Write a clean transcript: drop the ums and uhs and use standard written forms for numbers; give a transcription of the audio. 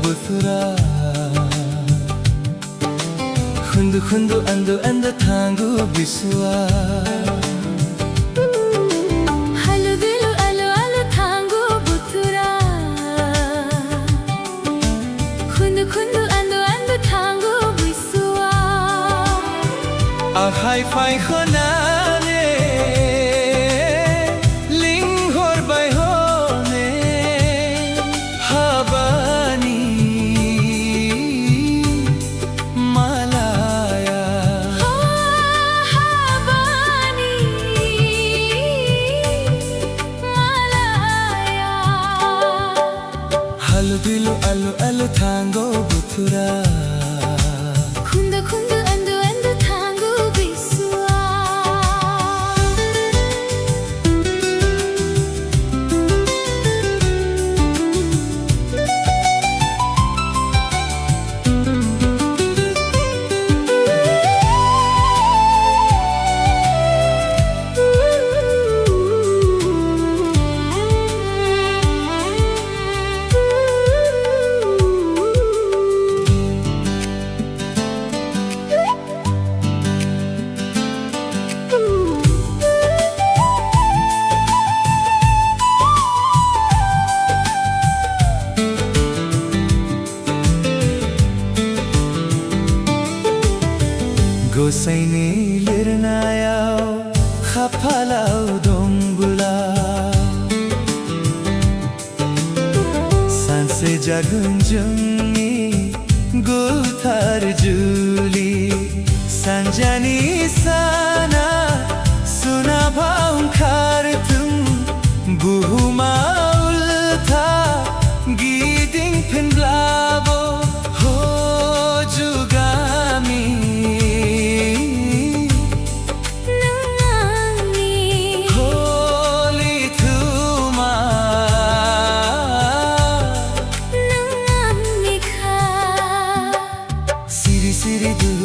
Bwthwra Khundu khundu andu andu Thangw Bwthwra Halw Dwilw Alu Alu Thangw Bwthwra Khundu khundu andu andu Thangw Bwthwra Ahai phai khonane linghor bai hone Habani Malaya Habani Malaya Halw Dwilw Alu Alu Thangw Bwthwra Khundu khundu andu andu Thangw Bwthwra Gosaini lirnayau khapalau dongbula Sanse jagunjungi gulthar juli Sanjani sana suna bhaum khartum buhuma ultha giding phin blabo ho jugami Siri du